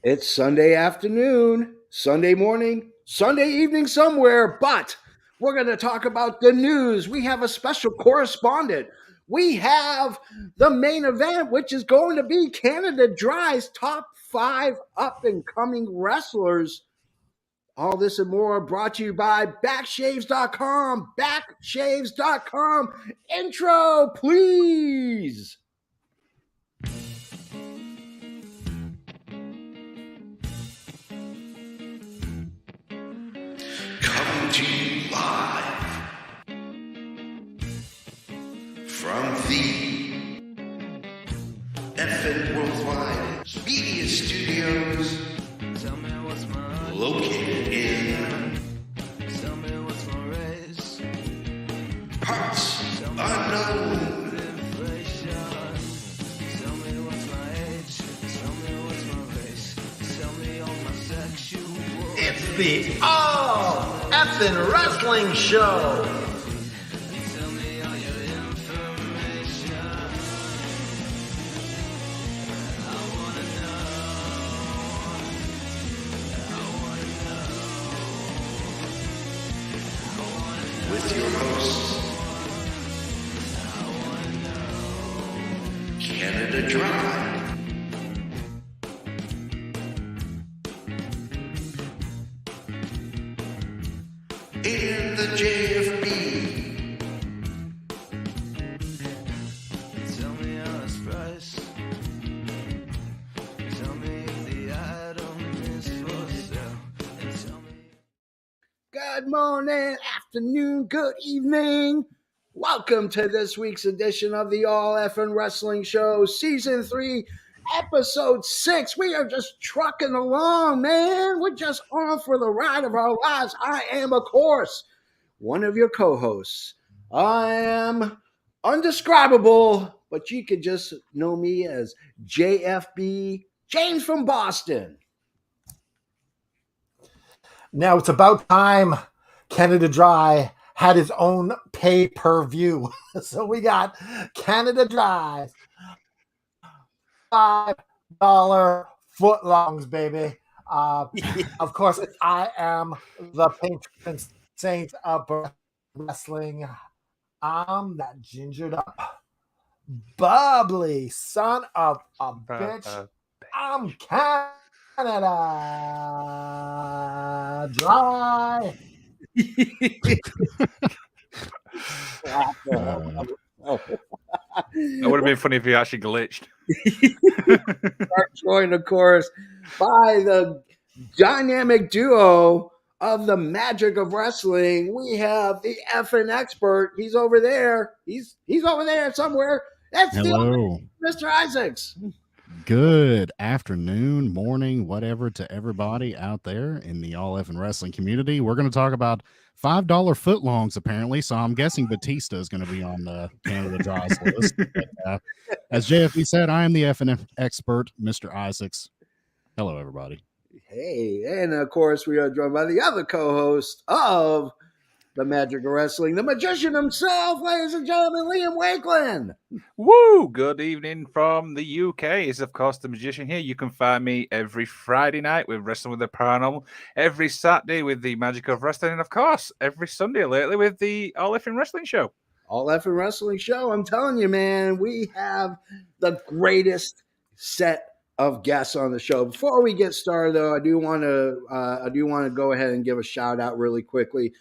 It's Sunday afternoon, Sunday morning, Sunday evening somewhere, but we're going to talk about the news. We have a special correspondent. We have the main event, which is going to be Canada Dry's top five up and coming wrestlers. All this and more brought to you by backshaves.com. Backshaves.com. Intro, please. Coming to you live from the FN Worldwide Media Studios, located in parts unknown. It's the All Effin' Wrestling Show. With your hosts, Canada Dry. In the JFB. Tell me how it's priced. Tell me if the item is for sale. And tell me. Good morning, afternoon, good evening. Welcome to this week's edition of the All Effin' Wrestling Show, Season 3, Episode 6. We are just trucking along, man. We're just on for the ride of our lives. I am, of course, one of your co-hosts. I am undescribable, but you could just know me as JFB, James from Boston. Now it's about time Canada Dry had his own pay-per-view. So we got Canada Dry's $5 footlongs, baby. Of course, I am the patron saint of wrestling. I'm that gingered up, bubbly son of a bitch. I'm Canada Dry. That would have been funny if he actually glitched. Joined, of course, by the dynamic duo of the magic of wrestling. We have the effing expert. He's over there. He's over there somewhere. That's Hello. Mr. Isaacs. Good afternoon, morning, whatever to everybody out there in the All Effin' Wrestling community. We're going to talk about $5 footlongs, apparently. So I'm guessing Batista is going to be on the Canada Dry's list. But, as JFB said, I am the Effin' expert, Mr. Isaacs. Hello, everybody. Hey, and of course, we are joined by the other co-host of the Magic of Wrestling, the magician himself, ladies and gentlemen, Liam Wakelin. Woo! Good evening from the UK. Is of course the magician here. You can find me every Friday night with Wrestling with the Paranormal, every Saturday with the Magic of Wrestling, and of course every Sunday lately with the All Effin' Wrestling Show. All Effin' Wrestling Show. I'm telling you, man, we have the greatest set of guests on the show. Before we get started, though, I do want to go ahead and give a shout out really quickly.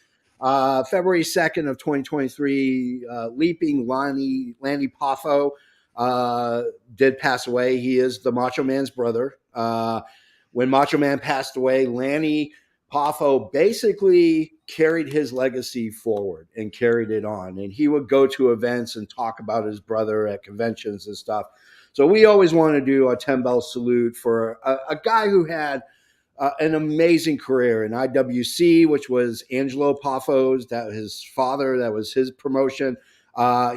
February 2nd of 2023, Leaping Lanny Poffo did pass away. He is the Macho Man's brother. When Macho Man passed away, Lanny Poffo basically carried his legacy forward and carried it on. And he would go to events and talk about his brother at conventions and stuff. So we always want to do a 10-bell salute for a guy who had an amazing career in IWC, which was Angelo Poffo's, that his father, that was his promotion.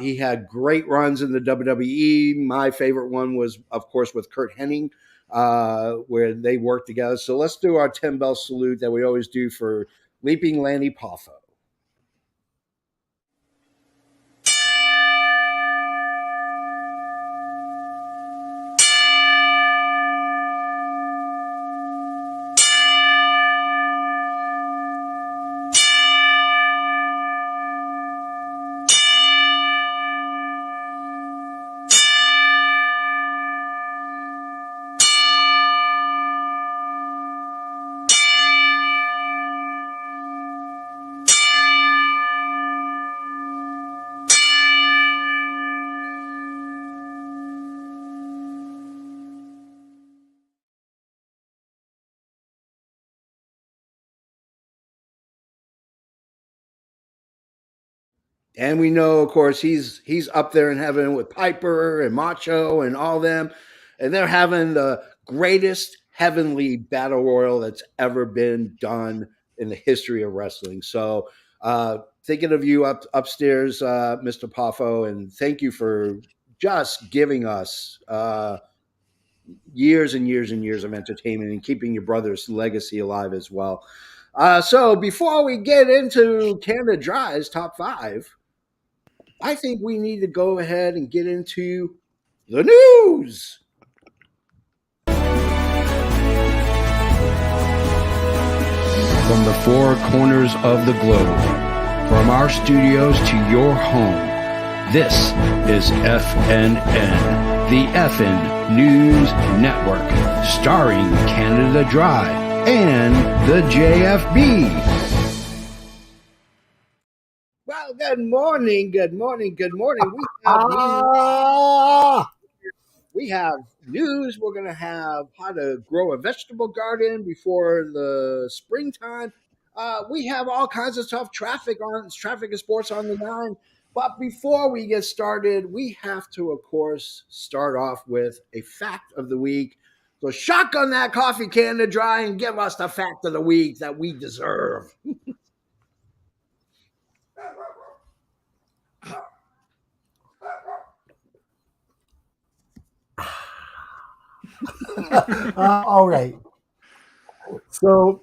He had great runs in the WWE. My favorite one was, of course, with Kurt Hennig, where they worked together. So let's do our 10-bell salute that we always do for Leaping Lanny Poffo. And we know, of course, he's up there in heaven with Piper and Macho and all them, and they're having the greatest heavenly battle royal that's ever been done in the history of wrestling. So, thinking of you upstairs, Mr. Poffo, and thank you for just giving us years and years and years of entertainment and keeping your brother's legacy alive as well. So, before we get into Canada Dry's top five, I think we need to go ahead and get into the news. From the four corners of the globe, from our studios to your home, this is FNN, the FN News Network, starring Canada Dry and the JFB. Well, good morning, good morning, good morning. We have news. We're going to have how to grow a vegetable garden before the springtime. We have all kinds of stuff, traffic and sports on the line. But before we get started, we have to, of course, start off with a fact of the week. So shotgun that coffee can to dry and give us the fact of the week that we deserve. All right. So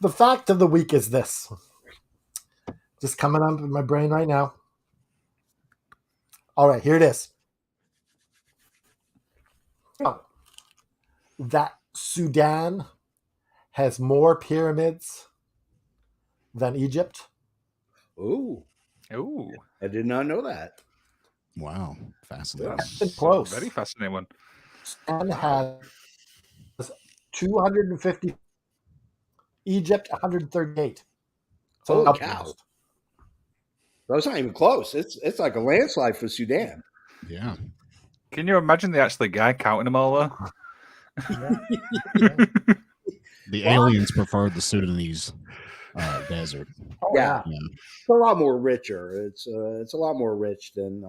the fact of the week is this. Just coming up in my brain right now. All right, here it is. Oh, that Sudan has more pyramids than Egypt. Ooh, I did not know that. Wow, fascinating. That's close. Very fascinating one. Sudan has 250. Egypt 138. So Holy cow! That's not even close. It's like a landslide for Sudan. Yeah. Can you imagine the actual guy counting them all though? The aliens preferred the Sudanese desert. Oh, yeah. It's a lot more richer. It's a lot more rich than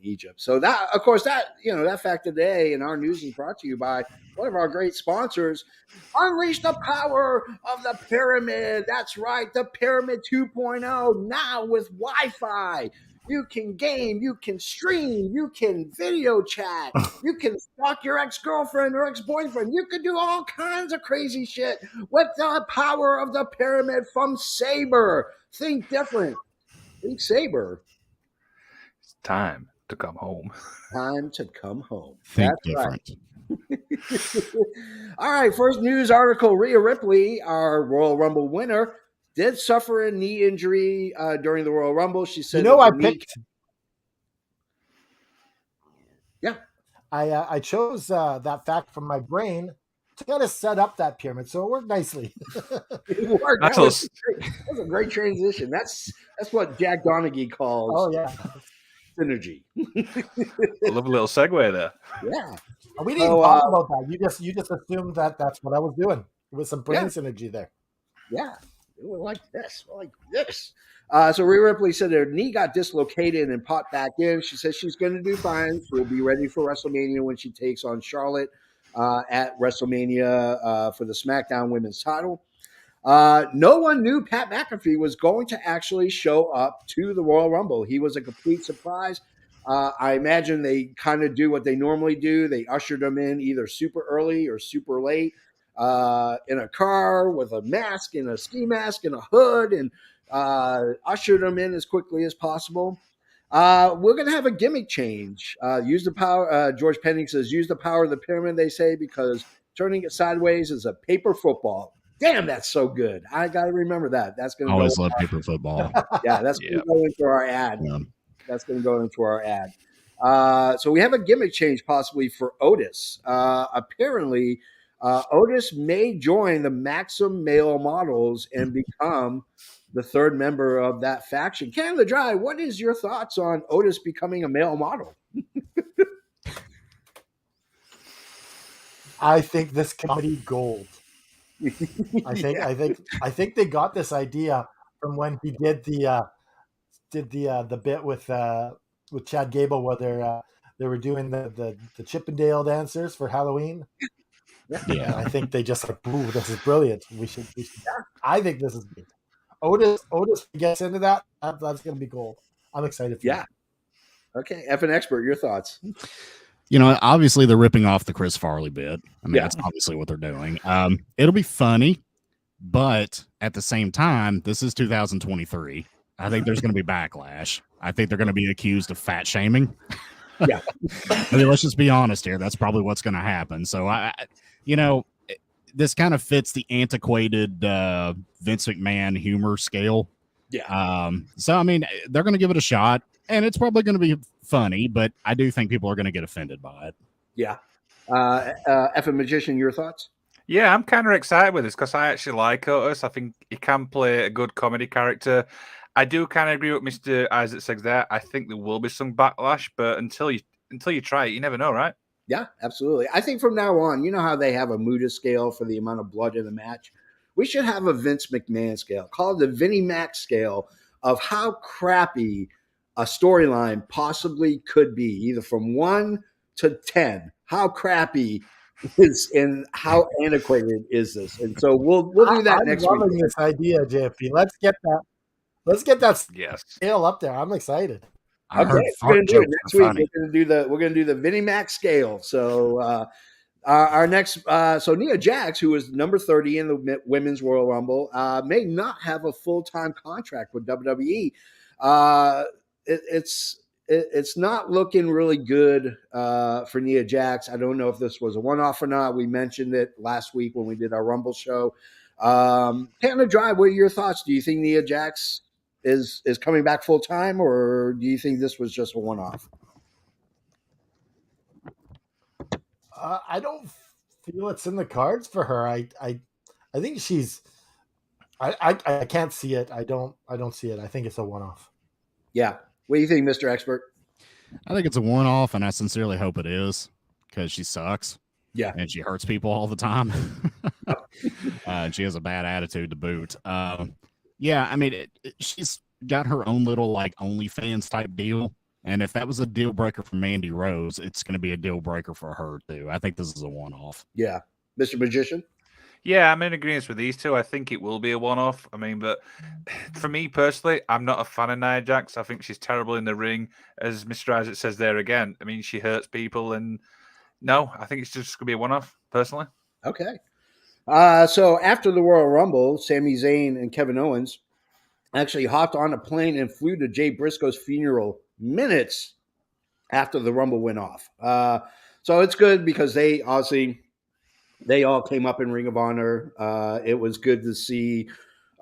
Egypt. So that, of course, that fact today in our news is brought to you by one of our great sponsors. Unleash the power of the pyramid. That's right, the Pyramid 2.0 now with Wi-Fi. You can game, you can stream, you can video chat, you can stalk your ex-girlfriend or ex-boyfriend. You can do all kinds of crazy shit with the power of the pyramid from Sabre. Think different. Think Sabre. It's time to come home. Time to come home. Think That's different. Right. All right, first news article. Rhea Ripley, our Royal Rumble winner, did suffer a knee injury during the Royal Rumble. She said, I picked. Yeah. I chose that fact from my brain to kind of set up that pyramid, so it worked nicely. It worked. That was a great transition. That's what Jack Donaghy calls. Oh yeah, synergy. I love a little segue there. Yeah. We didn't talk about that. You just assumed that that's what I was doing. With some brain synergy there. Yeah. We're like this. We're like this. So Rhea Ripley said her knee got dislocated and popped back in. She says she's going to do fine. She'll be ready for WrestleMania when she takes on Charlotte at WrestleMania for the SmackDown Women's title. No one knew Pat McAfee was going to actually show up to the Royal Rumble. He was a complete surprise. I imagine they kind of do what they normally do. They ushered him in either super early or super late in a car with a mask and a ski mask and a hood, and ushered him in as quickly as possible. We're going to have a gimmick change. Use the power. George Penning says, use the power of the pyramid, they say, because turning it sideways is a paper football. Damn, that's so good. I got to remember that. That's going to always love paper football. Yeah, that's going to go into our ad. Yeah. That's going to go into our ad. So we have a gimmick change possibly for Otis. Apparently, Otis may join the Maxim male models and become the third member of that faction. Canada Dry, what is your thoughts on Otis becoming a male model? I think this comedy gold. I think they got this idea from when he did the did the bit with Chad Gable where they were doing the Chippendale dancers for Halloween. Yeah. And I think they just like, ooh, this is brilliant. We should. I think this is great. Otis gets into that. That's gonna be gold. I'm excited for Yeah. Okay, F an expert, your thoughts? You know, obviously they're ripping off the Chris Farley bit. I mean, Yeah. that's obviously what they're doing. It'll be funny, but at the same time, this is 2023. I think there's going to be backlash. I think they're going to be accused of fat shaming. Yeah. I mean, let's just be honest here. That's probably what's going to happen. So this kind of fits the antiquated Vince McMahon humor scale. Yeah. So I mean, they're going to give it a shot, and it's probably going to be funny, but I do think people are going to get offended by it. Yeah. F a magician, your thoughts? Yeah, I'm kind of excited with this because I actually like Otis. I think he can play a good comedy character. I do kind of agree with Mr. Isaac says there. I think there will be some backlash, but until you try it, you never know, right? Yeah, absolutely. I think from now on, you know how they have a Muda scale for the amount of blood in the match? We should have a Vince McMahon scale. Call it the Vinnie Mac scale of how crappy a storyline possibly could be, either from 1 to 10. How crappy is and how antiquated is this? And so we'll do that I'm next loving week. this idea, JFP. Let's get that Yes. scale up there. I'm excited. I Okay, heard we're fart gonna do it jokes next are week. funny. We're gonna do the Vinnie Mac scale. So our next so Nia Jax, who is number 30 in the Women's Royal Rumble, may not have a full-time contract with WWE. It's not looking really good for Nia Jax. I don't know if this was a one-off or not. We mentioned it last week when we did our Rumble show. Panda Drive, what are your thoughts? Do you think Nia Jax is coming back full time, or do you think this was just a one-off? I don't feel it's in the cards for her. I think she's. I can't see it. I don't see it. I think it's a one-off. Yeah. What do you think, Mr. Expert? I think it's a one-off, and I sincerely hope it is because she sucks. Yeah. And she hurts people all the time. And she has a bad attitude to boot. Yeah, I mean, she's got her own little like OnlyFans type deal. And if that was a deal breaker for Mandy Rose, it's going to be a deal breaker for her too. I think this is a one-off. Yeah. Mr. Magician? Yeah, I'm in agreement with these two. I think it will be a one-off. I mean, but for me personally, I'm not a fan of Nia Jax. I think she's terrible in the ring, as Mr. Isaac says there again. I mean, she hurts people, and no, I think it's just going to be a one-off, personally. Okay. So after the Royal Rumble, Sami Zayn and Kevin Owens actually hopped on a plane and flew to Jay Briscoe's funeral minutes after the Rumble went off. So it's good because they all came up in Ring of Honor. It was good to see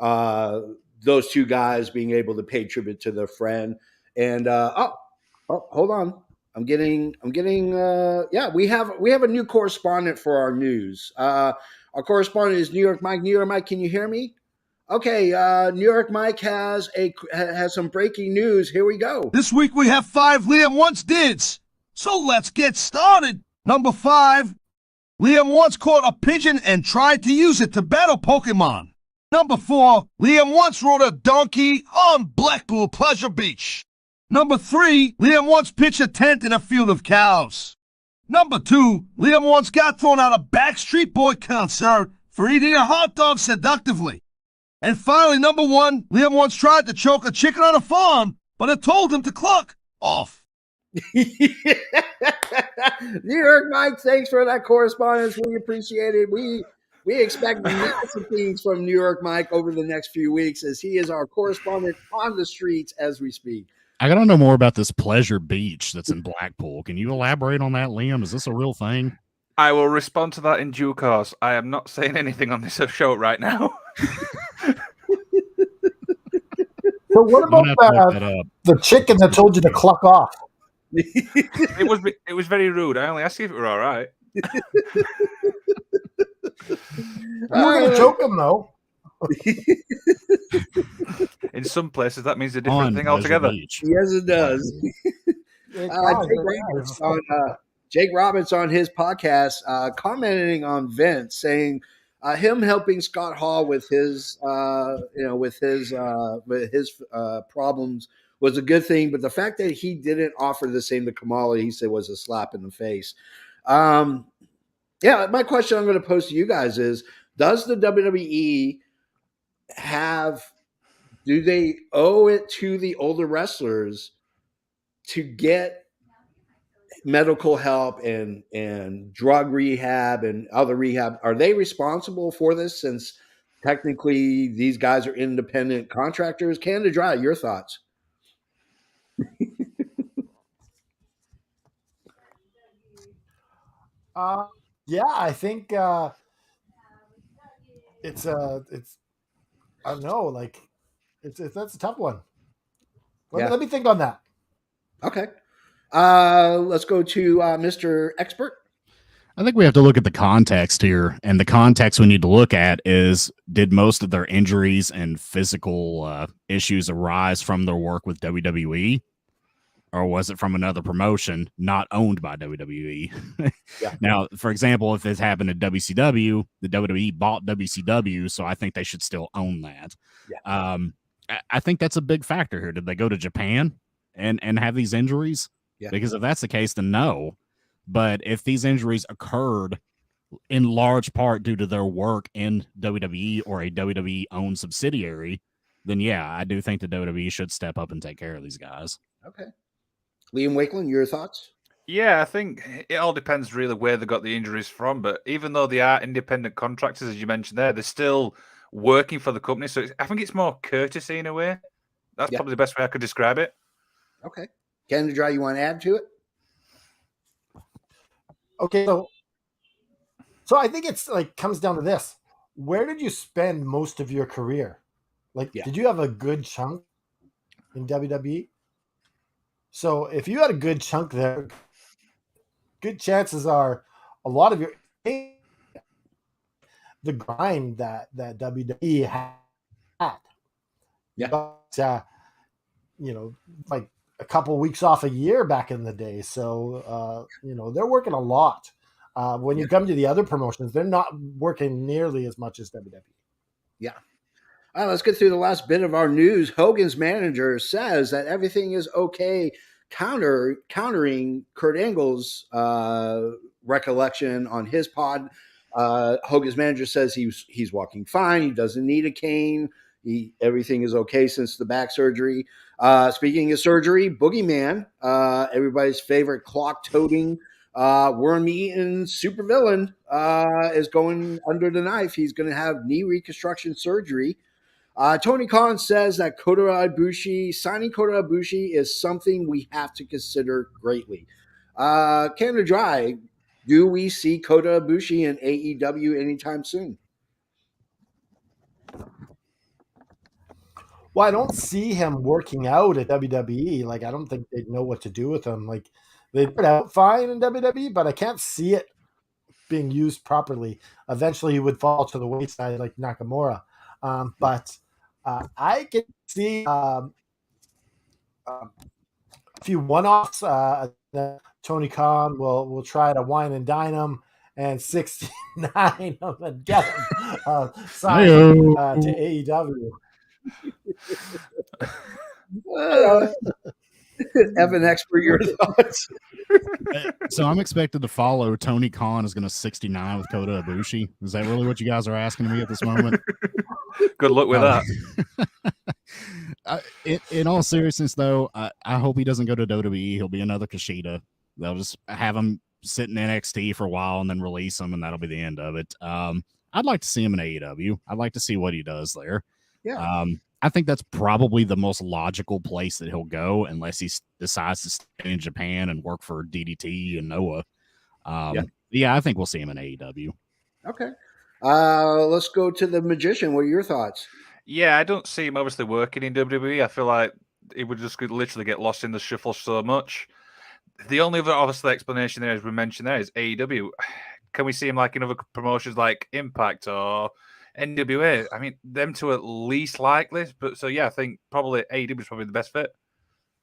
those two guys being able to pay tribute to their friend. And hold on. I'm getting we have a new correspondent for our news. Our correspondent is New York Mike. New York Mike, can you hear me? Okay, New York Mike has some breaking news. Here we go. This week we have 5 Liam Once Dids. So let's get started. Number 5. Liam once caught a pigeon and tried to use it to battle Pokemon. Number 4. Liam once rode a donkey on Blackpool Pleasure Beach. Number 3. Liam once pitched a tent in a field of cows. Number 2. Liam once got thrown out of Backstreet Boy concert for eating a hot dog seductively. And finally, number 1. Liam once tried to choke a chicken on a farm, but it told him to cluck off. New York Mike, thanks for that correspondence. We appreciate it. We expect massive things from New York Mike over the next few weeks, as he is our correspondent on the streets as we speak. I got to know more about this Pleasure Beach that's in Blackpool. Can you elaborate on that, Liam? Is this a real thing? I will respond to that in due course. I am not saying anything on this show right now. So what about the chicken that told you to cluck off? It was very rude. I only asked you if it were all right. You were going to choke him, though. In some places, that means a different thing altogether. Beach. Yes, it does. Jake Roberts on his podcast commenting on Vince, saying him helping Scott Hall with his problems was a good thing, but the fact that he didn't offer the same to Kamala, he said was a slap in the face. Yeah, my question I'm going to pose to you guys is: does the WWE do they owe it to the older wrestlers to get medical help and drug rehab and other rehab? Are they responsible for this, since technically these guys are independent contractors? Canada Dry, your thoughts? Yeah, I think it's I don't know, like it's that's a tough one. Yeah. Let me think on that. Okay. Let's go to Mr. Expert. I think we have to look at the context here, and the context we need to look at is: did most of their injuries and physical issues arise from their work with WWE, or was it from another promotion not owned by WWE? Yeah. Now, for example, if this happened at WCW, the WWE bought WCW, so I think they should still own that. Yeah. I think that's a big factor here. Did they go to Japan and have these injuries? Yeah. Because if that's the case, then no. But if these injuries occurred in large part due to their work in WWE or a WWE owned subsidiary, then yeah, I do think the WWE should step up and take care of these guys. Okay. Liam Wakelin, your thoughts? Yeah, I think it all depends really where they got the injuries from. But even though they are independent contractors, as you mentioned there, they're still working for the company. So I think it's more courtesy in a way. That's Yeah. probably the best way I could describe it. Okay. Canada Dry, you want to add to it? Okay, so I think it's like comes down to this: where did you spend most of your career? Like, Yeah. did you have a good chunk in WWE? So if you had a good chunk there, good chances are a lot of your the grind that WWE had. Yeah. But, like a couple weeks off a year back in the day. So, they're working a lot. When you come to the other promotions, they're not working nearly as much as WWE. Yeah. All right, let's get through the last bit of our news. Hogan's manager says that everything is okay, countering Kurt Angle's recollection on his pod. Hogan's manager says he's walking fine. He doesn't need a cane. Everything is okay since the back surgery. Speaking of surgery, Boogeyman, everybody's favorite clock-toting, worm-eating supervillain, is going under the knife. He's going to have knee reconstruction surgery. Tony Khan says that signing Kota Ibushi is something we have to consider greatly. Canada Dry, do we see Kota Ibushi in AEW anytime soon? Well, I don't see him working out at WWE. Like, I don't think they'd know what to do with him. Like, they put out fine in WWE, but I can't see it being used properly. Eventually, he would fall to the wayside like Nakamura. But I can see a few one-offs. Tony Khan will try to wine and dine him, and 69 of them get him signed to AEW. Evan Expert, your thoughts? So I'm expected to follow Tony Khan is going to 69 with Kota Ibushi. Is that really what you guys are asking me at this moment? Good luck with that. In all seriousness, though, I hope he doesn't go to WWE. He'll be another Kushida. They'll just have him sit in NXT for a while and then release him, and that'll be the end of it. I'd like to see him in AEW. I'd like to see what he does there. Yeah. I think that's probably the most logical place that he'll go, unless he decides to stay in Japan and work for DDT and Noah. Yeah, I think we'll see him in AEW. Okay. Let's go to the Magician. What are your thoughts? Yeah, I don't see him obviously working in WWE. I feel like it would just literally get lost in the shuffle so much. The only other obviously explanation there, as we mentioned there, is AEW. Can we see him like in other promotions like Impact or NWA? I mean, them two at least likely. But so yeah, I think probably AEW is probably the best fit.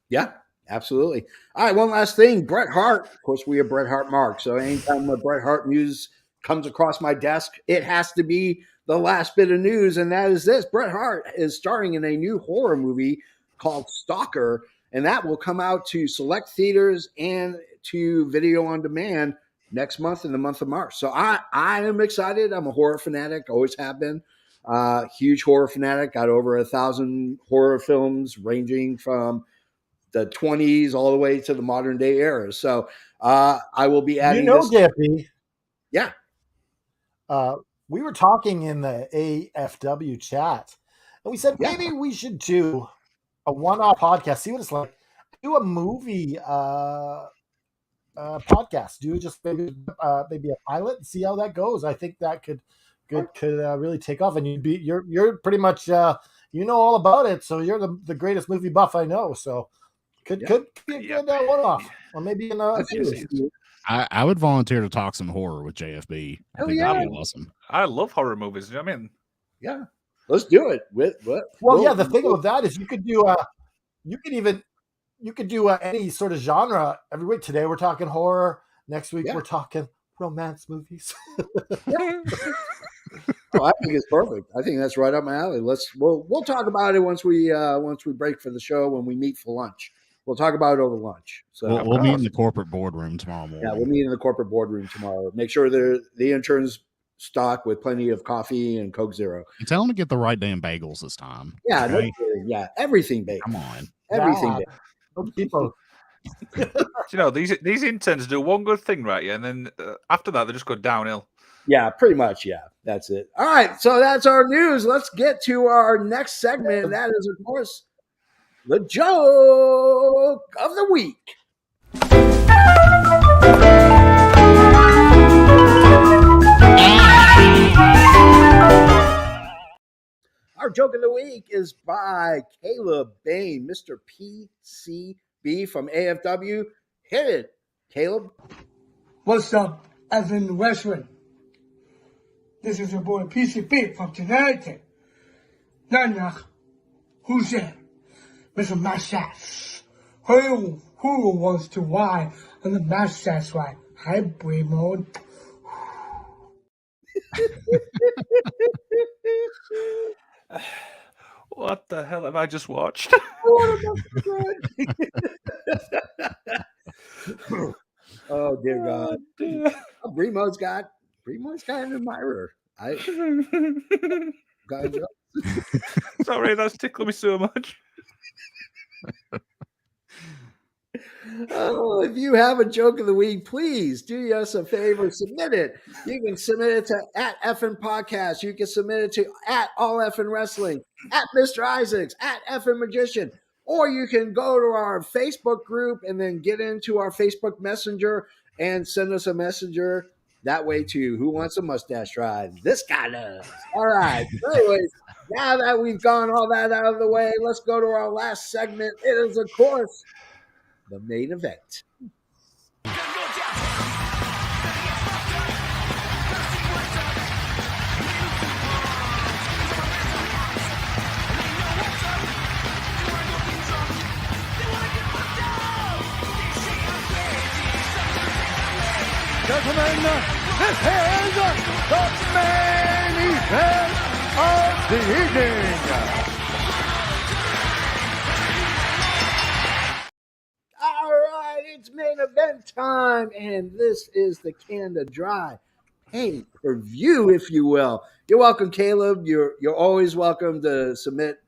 Yeah, absolutely. All right, one last thing. Bret Hart. Of course, we are Bret Hart Mark. So anytime the Bret Hart news comes across my desk, it has to be the last bit of news, and that is this. Bret Hart is starring in a new horror movie called Stalker, and that will come out to select theaters and to video on demand next month in the month of March. So I am excited. I'm a horror fanatic, always have been. Huge horror fanatic. Got over 1,000 horror films ranging from the 20s all the way to the modern day era. So I will be adding this. JFB. Yeah. We were talking in the AFW chat, and we said maybe we should do a one-off podcast. See what it's like. Do a movie podcast. Do just maybe a pilot and see how that goes. I think that could really take off. And you're pretty much you know all about it. So you're the greatest movie buff I know. So could be a good one-off, or maybe in a series. I would volunteer to talk some horror with JFB. I think that'd be awesome. I love horror movies. You know what I mean? Yeah, let's do it. The thing about that is you could do any sort of genre every week. Today we're talking horror. Next week we're talking romance movies. I think it's perfect. I think that's right up my alley. We'll talk about it once we break for the show, when we meet for lunch. We'll talk about it over lunch. So we'll meet in the corporate boardroom tomorrow morning. Yeah, we'll meet in the corporate boardroom tomorrow. Make sure the interns stock with plenty of coffee and Coke Zero. And tell them to get the right damn bagels this time. Yeah, okay? Everything bagel. Come on, everything bagel. You know, these interns do one good thing, right? Yeah, and then after that, they just go downhill. Yeah, pretty much. Yeah, that's it. All right, so that's our news. Let's get to our next segment. That is, of course, the joke of the week. Our joke of the week is by Caleb Bain, Mr. PCB from AFW. Hit it, Caleb. What's up, Evan Westwood? This is your boy PCB from Connecticut. Knock, who's there? Mr. Mustache. Who wants to ride on the mustache ride? Hybrid mode. What the hell have I just watched? Oh dear God! Bremo's got an admirer. Sorry, that's tickling me so much. Oh, if you have a joke of the week, please do us a favor, submit it. You can submit it to @effin podcast. You can submit it to @alleffin wrestling, @Mr. Eyeskis, @effin magician, or you can go to our Facebook group and then get into our Facebook Messenger and send us a messenger that way too. Who wants a mustache ride? This guy does. All right. So anyways, now that we've gone all that out of the way, let's go to our last segment. It is, of course, the main event. Gentlemen, this is the main event of the evening. All right, it's main event time, and this is the Canada Dry pay-per-view, if you will. You're welcome, Caleb. You're always welcome to submit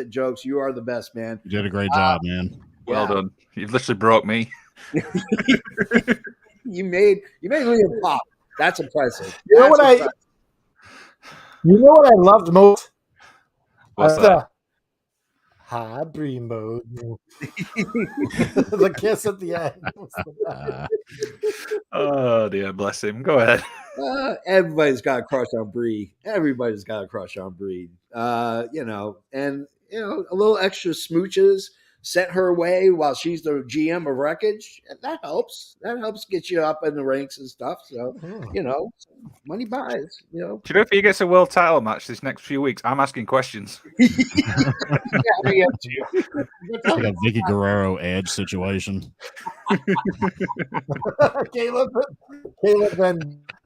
jokes. You are the best, man. You did a great job, man. Well done. You've literally broke me. You made Liam pop. That's impressive. You know what I loved most? What's that? Hybrid mode. The kiss at the end. Oh dear, bless him. Go ahead. Everybody's got a crush on Brie. Everybody's got a crush on Brie. A little extra smooches sent her way while she's the GM of Wreckage. That helps. That helps get you up in the ranks and stuff. So, money buys, Do you know if he gets a world title match this next few weeks? I'm asking questions. It's like a Vicky Guerrero Edge situation. Caleb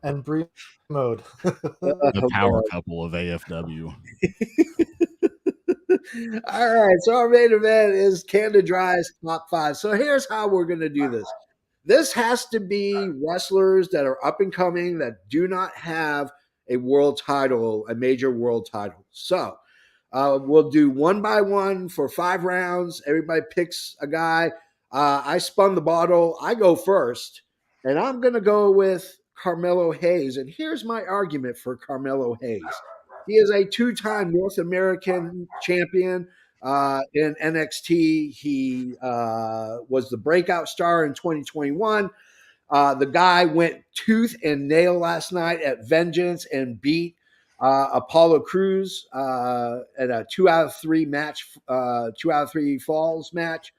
and Brie mode. The power couple of AFW. All right. So our main event is Canada Dry's top 5. So here's how we're going to do this. This has to be wrestlers that are up and coming that do not have a world title, a major world title. So we'll do one by one for 5 rounds. Everybody picks a guy. I spun the bottle. I go first, and I'm going to go with Carmelo Hayes. And here's my argument for Carmelo Hayes. He is a 2-time North American champion in NXT. He was the breakout star in 2021. The guy went tooth and nail last night at Vengeance and beat Apollo Cruz at a 2 out of 3 match, 2 out of 3 falls match.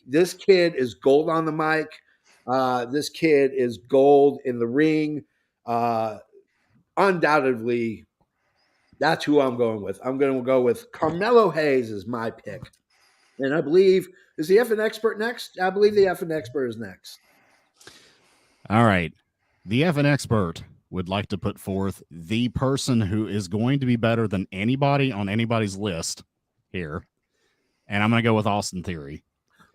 This kid is gold on the mic. This kid is gold in the ring. Undoubtedly, that's who I'm going with. I'm going to go with Carmelo Hayes as my pick. And I believe, is the FN Expert next? I believe the FN Expert is next. All right. The FN Expert would like to put forth the person who is going to be better than anybody on anybody's list here. And I'm going to go with Austin Theory.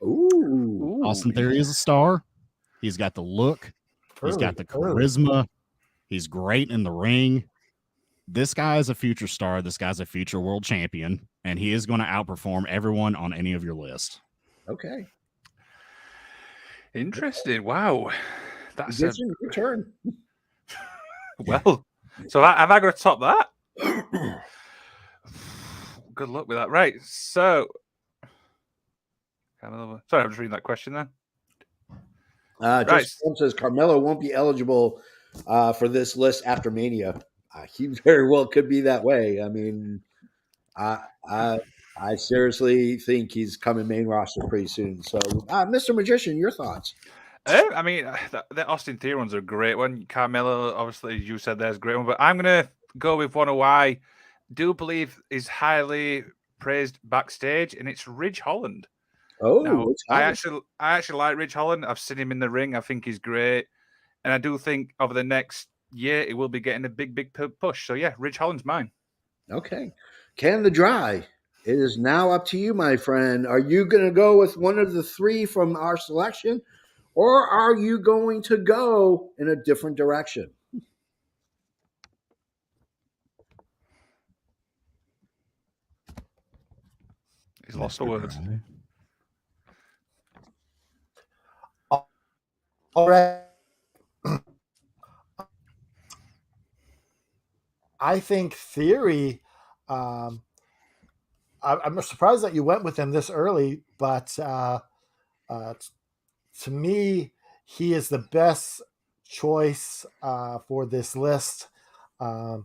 Ooh. Austin Theory is a star. He's got the look. He's got the charisma. He's great in the ring. This guy is a future star. This guy's a future world champion, and he is going to outperform everyone on any of your list. Okay. Interesting. Wow. That's your turn. Well, so have I got to top that? Good luck with that. Right. So, sorry, I'm just reading that question then. Just says Carmelo won't be eligible for this list after Mania. He very well could be that way. I mean, I seriously think he's coming main roster pretty soon. So, Mr. Magician, your thoughts? I mean, the Austin Theory one's a great one. Carmelo, obviously, you said there's a great one, but I'm going to go with one of who I do believe is highly praised backstage, and it's Ridge Holland. Oh, now, I actually like Ridge Holland. I've seen him in the ring. I think he's great, and I do think over the next year he will be getting a big push. So yeah, Ridge Holland's mine. Okay, Canada Dry. It is now up to you, my friend. Are you going to go with one of the 3 from our selection, or are you going to go in a different direction? He's lost the words. All right. I think Theory. I'm surprised that you went with him this early, but to me, he is the best choice for this list. I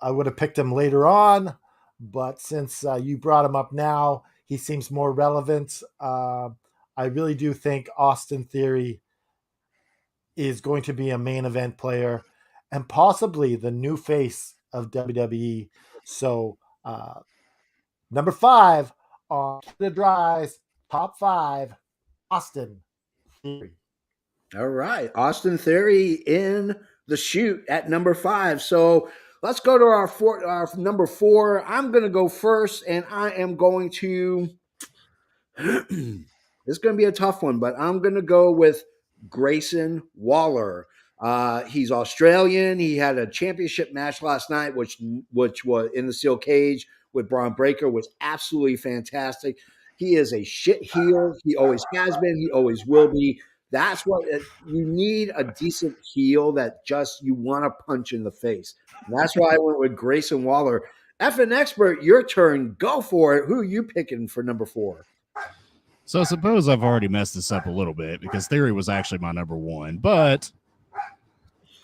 would have picked him later on, but since you brought him up now, he seems more relevant. I really do think Austin Theory is going to be a main event player and possibly the new face of WWE. So, number 5 on Canada Dry's top 5, Austin Theory. All right. Austin Theory in the shoot at number 5. So let's go to our number 4. I'm going to go first, and I am going to it's going to be a tough one, but I'm going to go with Grayson Waller. He's Australian. He had a championship match last night, which was in the steel cage with Braun Breaker, was absolutely fantastic. He is a shit heel. He always has been. He always will be. That's what you need, a decent heel that just you want to punch in the face. And that's why I went with Grayson Waller. FN Expert, your turn. Go for it. Who are you picking for number 4? So I suppose I've already messed this up a little bit because Theory was actually my number 1, but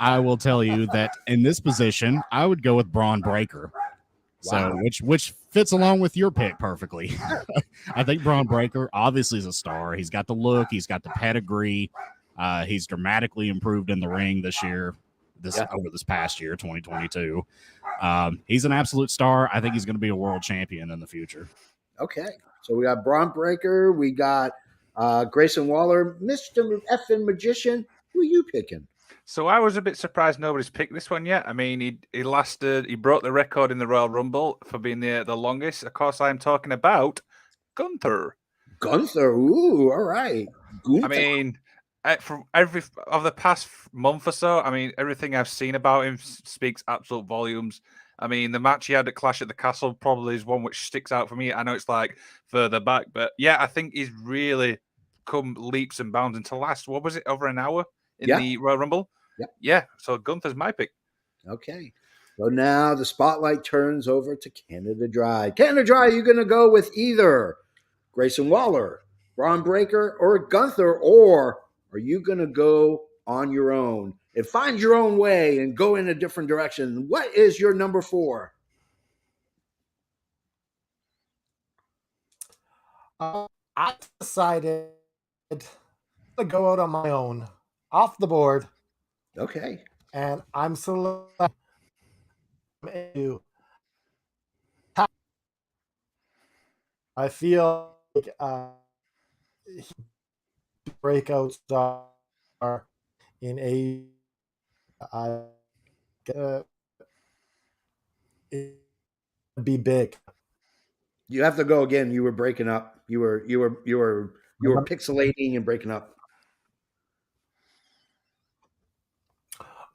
I will tell you that in this position, I would go with Braun Breaker. Wow. So which fits along with your pick perfectly. I think Braun Breaker obviously is a star. He's got the look. He's got the pedigree. He's dramatically improved in the ring this year, over this past year, 2022. He's an absolute star. I think he's going to be a world champion in the future. Okay. So we got Braun Breaker. We got Grayson Waller. Mr. Effin Magician, who are you picking? So I was a bit surprised nobody's picked this one yet. I mean, he broke the record in the Royal Rumble for being the longest. Of course, I'm talking about Gunther. Gunther. Ooh, all right. I Gunther. mean, for every of the past month or so, I mean, everything I've seen about him speaks absolute volumes. I mean, the match he had at Clash at the Castle probably is one which sticks out for me. I know it's like further back, but yeah, I think he's really come leaps and bounds into last. What was it? Over an hour in Yeah. the Royal Rumble. Yep. Yeah. So Gunther's my pick. Okay. So now the spotlight turns over to Canada Dry. Canada Dry, you're going to go with either Grayson Waller, Braun Breaker, or Gunther, or are you going to go on your own and find your own way and go in a different direction? What is your number 4? I decided to go out on my own, off the board, Okay. and I'm selecting I feel like breakout star in a it'd be big. You have to go again. You were breaking up. You were pixelating and breaking up.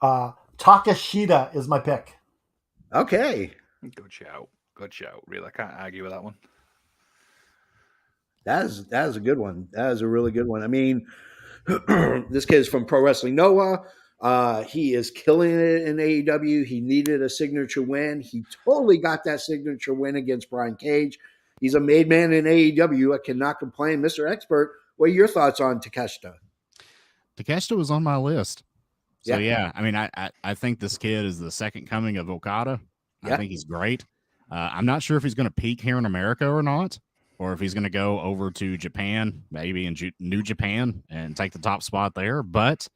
Takashita is my pick. Okay. Good shout. Good shout. Really, I can't argue with that one. That is a good one. That is a really good one. I mean, this kid is from Pro Wrestling Noah. He is killing it in AEW. He needed a signature win. He totally got that signature win against Brian Cage. He's a made man in AEW. I cannot complain. Mr. Expert, what are your thoughts on Takeshita? Takeshita was on my list. So yeah, I mean, I think this kid is the second coming of Okada. Yeah. I think he's great. I'm not sure if he's going to peak here in America or not, or if he's going to go over to Japan, maybe in New Japan, and take the top spot there. But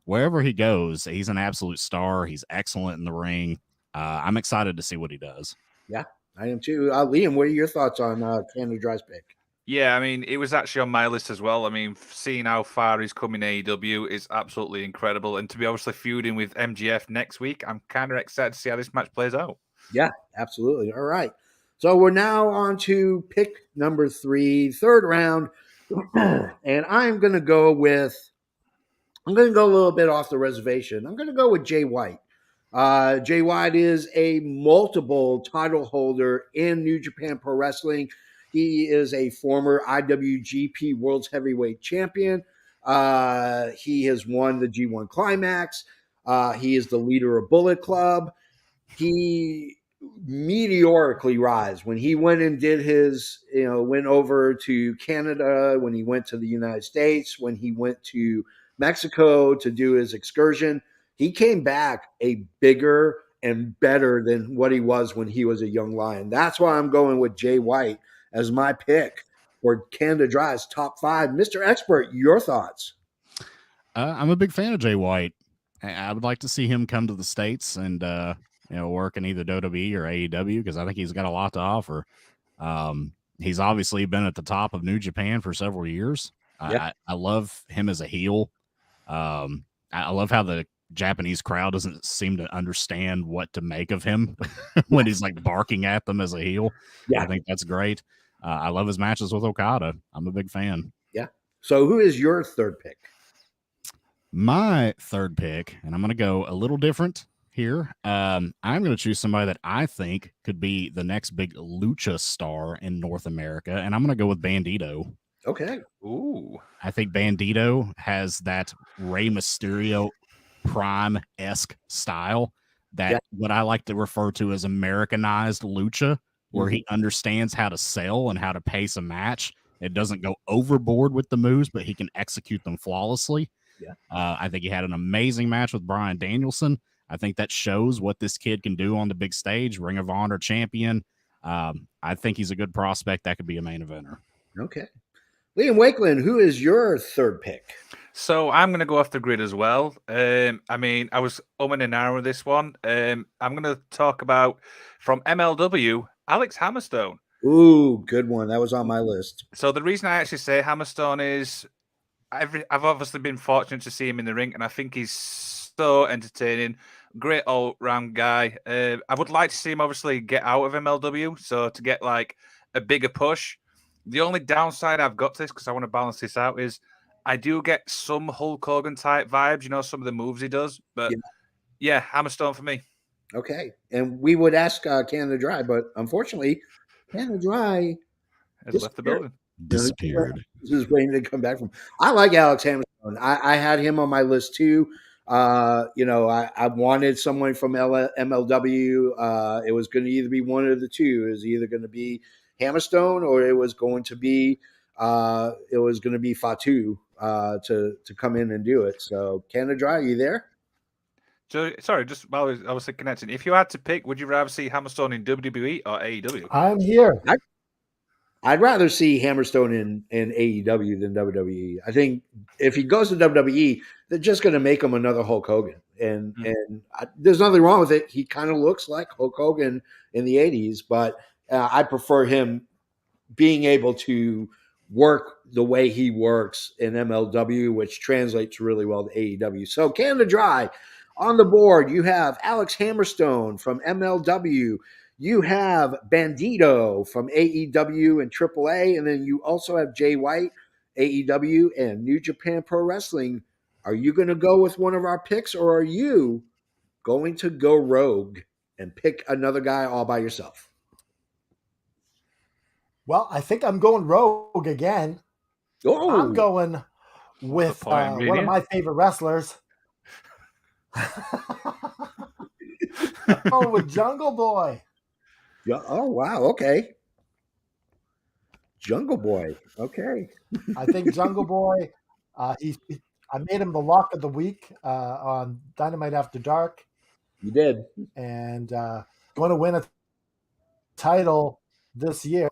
wherever he goes, he's an absolute star. He's excellent in the ring. I'm excited to see what he does. Yeah, I am too. Liam, what are your thoughts on Canada Dry's pick? Yeah, I mean, it was actually on my list as well. I mean, seeing how far he's come in AEW is absolutely incredible. And to be obviously feuding with MGF next week, I'm kind of excited to see how this match plays out. Yeah, absolutely. All right. So we're now on to pick number 3, third round. And I'm going to go a little bit off the reservation. I'm going to go with Jay White. Jay White is a multiple title holder in New Japan Pro Wrestling. He is a former IWGP World's Heavyweight Champion. He has won the G1 Climax. He is the leader of Bullet Club. He meteorically rise when he went and did his, went over to Canada, when he went to the United States, when he went to Mexico to do his excursion. He came back a bigger and better than what he was when he was a young lion. That's why I'm going with Jay White as my pick for Canada Dry's top 5. Mr. Expert, your thoughts? I'm a big fan of Jay White. I would like to see him come to the States and work in either WWE or AEW, because I think he's got a lot to offer. He's obviously been at the top of New Japan for several years. Yeah. I love him as a heel. I love how the Japanese crowd doesn't seem to understand what to make of him when he's like barking at them as a heel. Yeah. I think that's great. I love his matches with Okada. I'm a big fan. Yeah. So who is your third pick? My third pick, and I'm going to go a little different here. I'm going to choose somebody that I think could be the next big lucha star in North America, and I'm going to go with Bandito. Okay. Ooh. I think Bandito has that Rey Mysterio Prime-esque style that what I like to refer to as Americanized lucha, where he understands how to sell and how to pace a match. It doesn't go overboard with the moves, but he can execute them flawlessly. Yeah. I think he had an amazing match with Bryan Danielson. I think that shows what this kid can do on the big stage. Ring of Honor champion. I think he's a good prospect that could be a main eventer. Okay. Liam Wakelin, who is your third pick? So I'm going to go off the grid as well. I mean, I was and ahhing with this one. I'm going to talk about, from MLW, Alex Hammerstone. Ooh, good one. That was on my list. So the reason I actually say Hammerstone is I've obviously been fortunate to see him in the ring, and I think he's so entertaining. Great all-round guy. I would like to see him obviously get out of MLW, so to get like a bigger push. The only downside I've got to this, because I want to balance this out, is I do get some Hulk Hogan type vibes. You know, some of the moves he does, but yeah, Hammerstone for me. Okay. And we would ask Canada Dry, but unfortunately, Canada Dry Has left the building. Disappeared. This is waiting to come back from. I like Alex Hammerstone. I had him on my list too. I wanted someone from MLW. It was going to either be one of the two. It was either going to be Hammerstone or it was going to be Fatu to come in and do it. So Canada Dry, are you there? So sorry, just while I was connecting. If you had to pick, would you rather see Hammerstone in WWE or AEW? I'm here. I'd rather see Hammerstone in AEW than WWE. I think if he goes to WWE, they're just going to make him another Hulk Hogan, and there's nothing wrong with it. He kind of looks like Hulk Hogan in the '80s, but I prefer him being able to work the way he works in MLW, which translates really well to AEW. So Canada Dry on the board, you have Alex Hammerstone from MLW. You have Bandito from AEW and AAA, and then you also have Jay White, AEW, and New Japan Pro Wrestling. Are you going to go with one of our picks, or are you going to go rogue and pick another guy all by yourself? Well, I think I'm going rogue again. Oh, I'm going with one of my favorite wrestlers. Oh, with Jungle Boy. yeah. Oh, wow. Okay. Jungle Boy. Okay. I think Jungle Boy, I made him the lock of the week on Dynamite After Dark. You did. And going to win a title this year.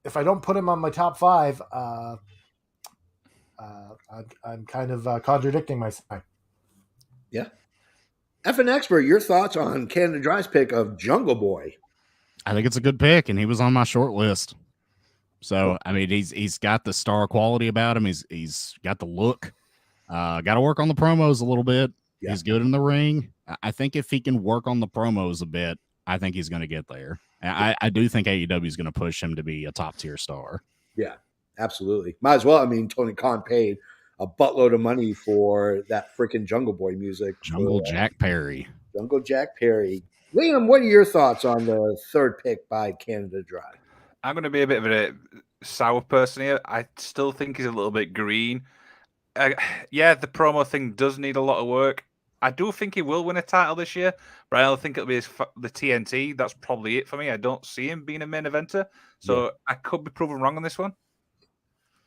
If I don't put him on my top 5, I'm kind of contradicting myself. Yeah. F&N Expert, your thoughts on Canada Dry's pick of Jungle Boy? I think it's a good pick, and he was on my short list. So I mean, he's got the star quality about him. He's got the look. Got to work on the promos a little bit. Yeah. He's good in the ring. I think if he can work on the promos a bit, I think he's going to get there. I do think AEW is going to push him to be a top tier star. Yeah, absolutely. Might as well. I mean, Tony Khan paid a buttload of money for that freaking Jungle Boy music. Jungle Jack Perry. Jungle Jack Perry. Liam, what are your thoughts on the third pick by Canada Dry? I'm going to be a bit of a sour person here. I still think he's a little bit green. Yeah, the promo thing does need a lot of work. I do think he will win a title this year, but I don't think it'll be the TNT. That's probably it for me. I don't see him being a main eventer, so I could be proven wrong on this one.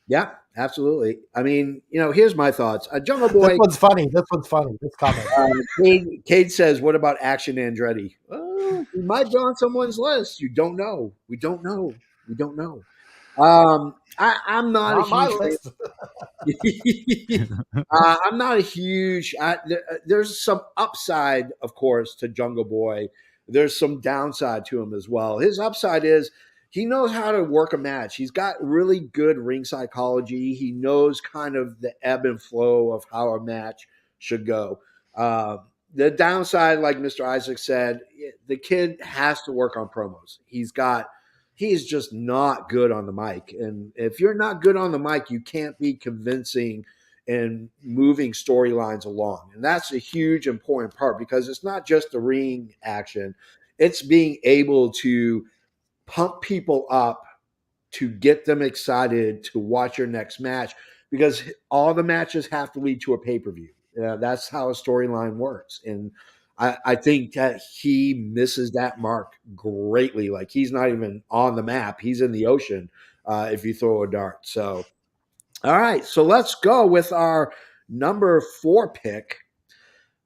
Yeah, absolutely. I mean, here's my thoughts. Jungle Boy. This one's funny. This comment. Cade says, "What about Action Andretti?" Oh, he might be on someone's list. You don't know. We don't know. I'm not a huge. I'm not a huge. There's some upside, of course, to Jungle Boy. There's some downside to him as well. His upside is he knows how to work a match. He's got really good ring psychology. He knows kind of the ebb and flow of how a match should go. The downside, like Mr. Isaac said, the kid has to work on promos. He is just not good on the mic. And if you're not good on the mic, you can't be convincing and moving storylines along. And that's a huge important part because it's not just the ring action. It's being able to pump people up to get them excited to watch your next match because all the matches have to lead to a pay-per-view. That's how a storyline works. And I think that he misses that mark greatly. Like he's not even on the map. He's in the ocean if you throw a dart. So, all right. So let's go with our number 4 pick.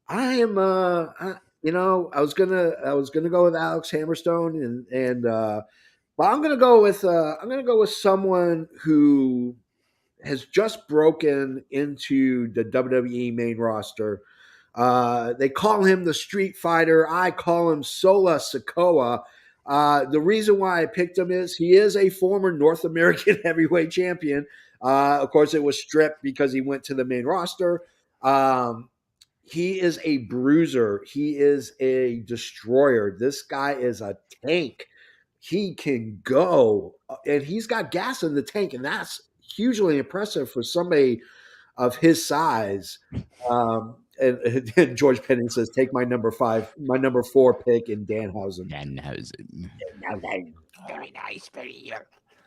I am, I was gonna go with Alex Hammerstone but I'm gonna go with someone who has just broken into the WWE main roster. They call him the Street Fighter. I call him Sola Sikoa. The reason why I picked him is he is a former North American heavyweight champion. Of course, it was stripped because he went to the main roster. He is a bruiser. He is a destroyer. This guy is a tank. He can go, and he's got gas in the tank, and that's hugely impressive for somebody of his size. And George Penning says, "Take my number 5, my number 4 pick in Danhausen." Danhausen. Very nice, very.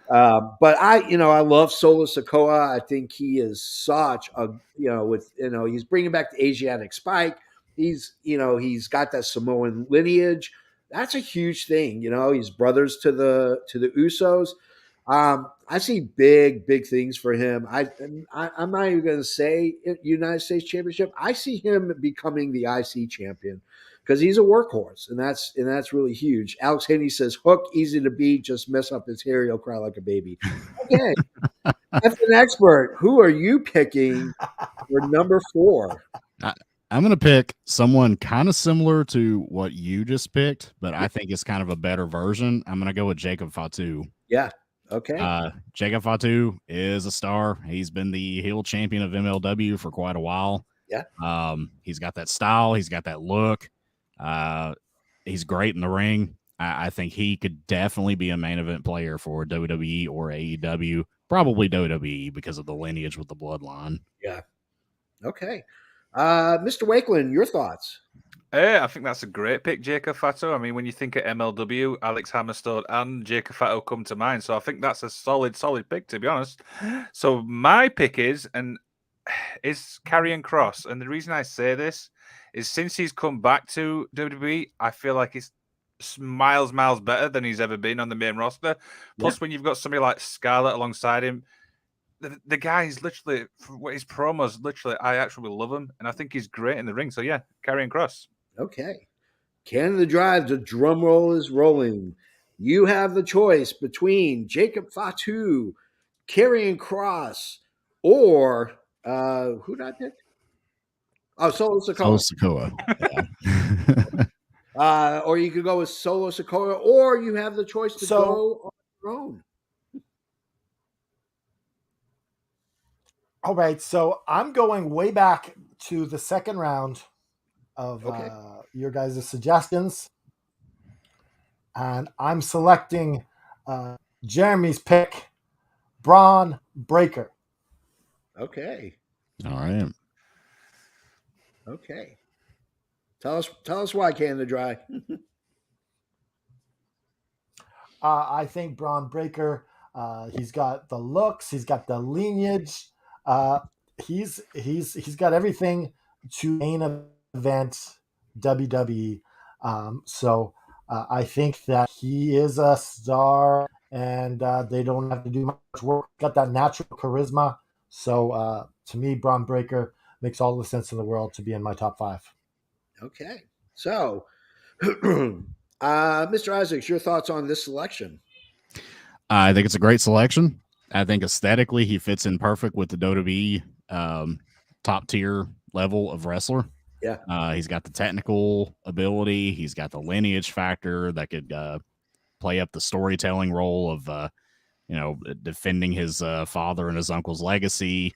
But I love Solo Sokoa. I think he is such a, he's bringing back the Asiatic spike. He's got that Samoan lineage. That's a huge thing. He's brothers to the Usos. I see big things for him. I'm not even going to say United States Championship. I see him becoming the IC champion because he's a workhorse, and that's really huge. Alex Haney says, "Hook, easy to beat. Just mess up his hair, he'll cry like a baby." Okay, that's an expert. Who are you picking for number 4? I'm going to pick someone kind of similar to what you just picked, but I think it's kind of a better version. I'm going to go with Jacob Fatu. Yeah. Okay. Jacob Fatu is a star. He's been the heel champion of MLW for quite a while. Yeah. He's got that style. He's got that look. He's great in the ring. I think he could definitely be a main event player for WWE or AEW, probably WWE because of the lineage with the bloodline. Yeah. Okay. Mr. Wakelin, your thoughts? I think that's a great pick, Jacob Fatu. I mean, when you think of MLW, Alex Hammerstone and Jacob Fatu come to mind. So I think that's a solid pick, to be honest. So my pick is Karrion Kross. And the reason I say this is since he's come back to WWE, I feel like it's miles better than he's ever been on the main roster. Plus, when you've got somebody like Scarlett alongside him, the guy is literally, his promos, literally, I actually love him. And I think he's great in the ring. So yeah, Karrion Kross. Okay. Canada Drive, the drum roll is rolling. You have the choice between Jacob Fatu, Karrion Kross, or who did I pick? Oh, Solo Sokoa. Solo Sikoa. Yeah. Or you could go with Solo Sokoa, or you have the choice to go on your own. All right, so I'm going way back to the second round of your guys' suggestions, and I'm selecting Jeremy's pick, Braun Breaker. Okay. All right. Okay. Tell us why, Canada Dry. I think Braun Breaker. He's got the looks. He's got the lineage. He's got everything to main event WWE. So I think that he is a star, and they don't have to do much work. Got that natural charisma. So to me, Braun Breaker makes all the sense in the world to be in my top 5. Okay. So, Mr. Isaacs, your thoughts on this selection? I think it's a great selection. I think aesthetically he fits in perfect with the WWE top tier level of wrestler. Yeah. He's got the technical ability. He's got the lineage factor that could play up the storytelling role of, defending his father and his uncle's legacy.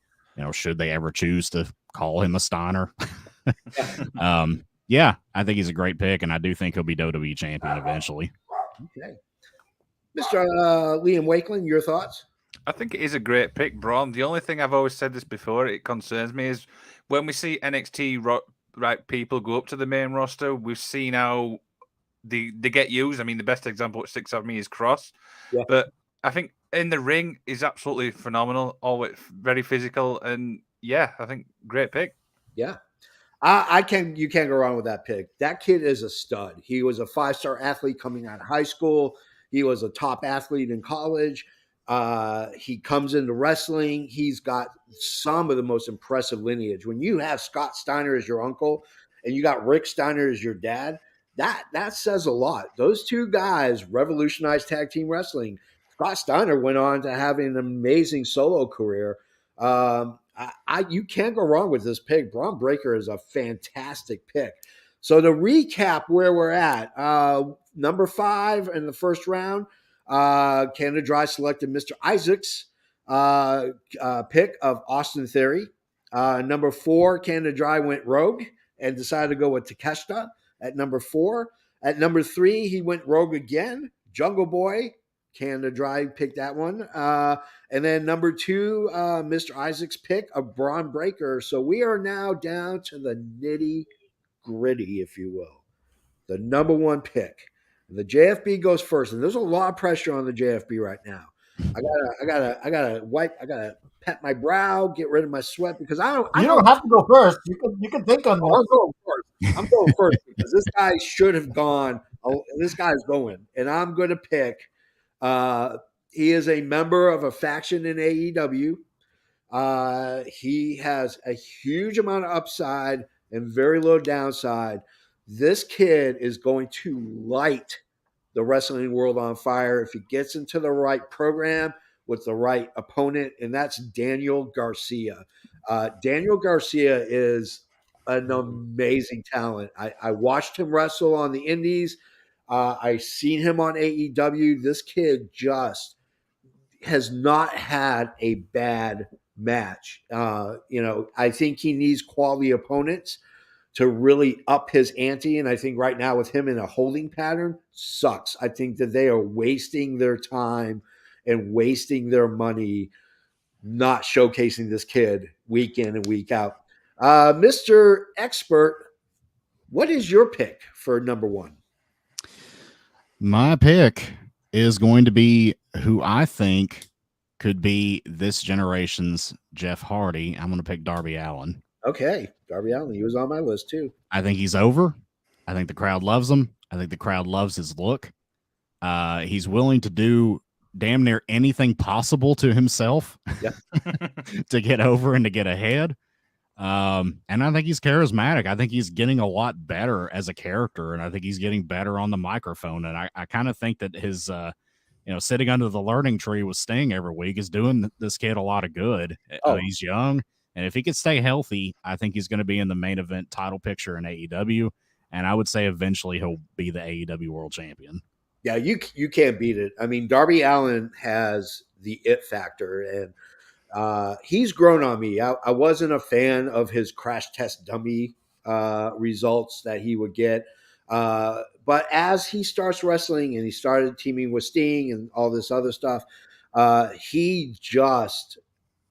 Should they ever choose to call him a Steiner. Yeah, I think he's a great pick, and I do think he'll be WWE champion eventually. Okay. Mr. Liam Wakelin, your thoughts? I think it is a great pick, Braun. The only thing I've always said this before, it concerns me, is when we see NXT people go up to the main roster, we've seen how they get used. I mean, the best example which sticks out of me is Cross. Yeah. But I think in the ring is absolutely phenomenal, always very physical, and yeah, I think great pick. Yeah. You can't go wrong with that pick. That kid is a stud. He was a 5-star athlete coming out of high school. He was a top athlete in college. He comes into wrestling. He's got some of the most impressive lineage. When you have Scott Steiner as your uncle and you got Rick Steiner as your dad, that says a lot. Those two guys revolutionized tag team wrestling. Scott Steiner went on to have an amazing solo career. You can't go wrong with this pick. Braun Breaker is a fantastic pick. So to recap where we're at, number 5 in the first round, Canada Dry selected Mr. Isaacs' pick of Austin Theory. Number 4, Canada Dry went Rogue and decided to go with Takeshita at number 4. At number 3, he went rogue again. Jungle Boy, Canada Dry picked that one. And then number 2, Mr. Isaac's pick of Braun Breaker. So we are now down to the nitty gritty, if you will. The number 1 pick. The JFB goes first, and there's a lot of pressure on the JFB right now. I gotta pat my brow, get rid of my sweat because I You don't don't have to go first. You can think on Oh, I'm this. going first. I'm going first because this guy should have gone. Oh, this guy's going, and I'm going to pick. He is a member of a faction in AEW. He has a huge amount of upside and very little downside. This kid is going to light the wrestling world on fire if he gets into the right program with the right opponent, and that's Daniel Garcia. Daniel Garcia is an amazing talent. I watched him wrestle on the Indies. I seen him on AEW. This kid just has not had a bad match. I think he needs quality opponents to really up his ante. And I think right now with him in a holding pattern sucks. I think that they are wasting their time and wasting their money not showcasing this kid week in and week out. Mr. Expert, what is your pick for number 1? My pick is going to be who I think could be this generation's Jeff Hardy. I'm going to pick Darby Allin. Okay. Darby Allin, he was on my list too. I think he's over. I think the crowd loves him. I think the crowd loves his look. He's willing to do damn near anything possible to himself to get over and to get ahead. And I think he's charismatic. I think he's getting a lot better as a character, and I think he's getting better on the microphone. And I kind of think that his, sitting under the learning tree with Sting every week is doing this kid a lot of good. He's young, and if he could stay healthy, I think he's going to be in the main event title picture in AEW. And I would say eventually he'll be the AEW World Champion. Yeah, you can't beat it. I mean, Darby Allin has the it factor, and he's grown on me. I wasn't a fan of his crash test dummy results that he would get. But as he starts wrestling and he started teaming with Sting and all this other stuff, he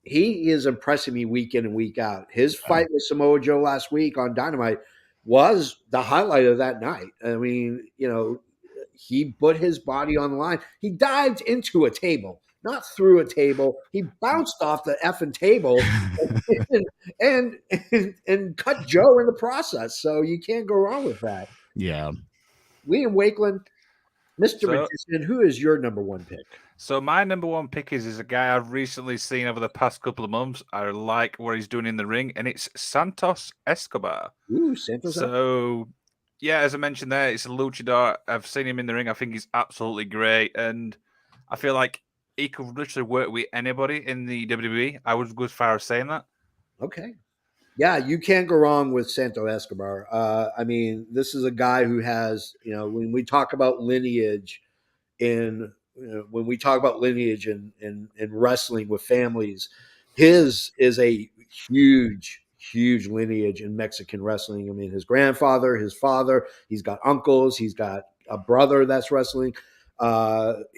is impressing me week in and week out. His fight with Samoa Joe last week on Dynamite was the highlight of that night. I mean, he put his body on the line. He dived into a table, not through a table. He bounced off the effing table and cut Joe in the process. So you can't go wrong with that. Yeah. Liam Wakelin, Mr. Magician, who is your number 1 pick? So my number 1 pick is a guy I've recently seen over the past couple of months. I like what he's doing in the ring, and it's Santos Escobar. Ooh, Santos. So, yeah, as I mentioned there, it's a luchador. I've seen him in the ring. I think he's absolutely great, and I feel like he could literally work with anybody in the WWE. I would go as far as saying that. Okay. Yeah, you can't go wrong with Santos Escobar. I mean, this is a guy who has, when we talk about lineage in wrestling with families, his is a huge lineage in Mexican wrestling. I mean, his grandfather, his father, he's got uncles, he's got a brother that's wrestling.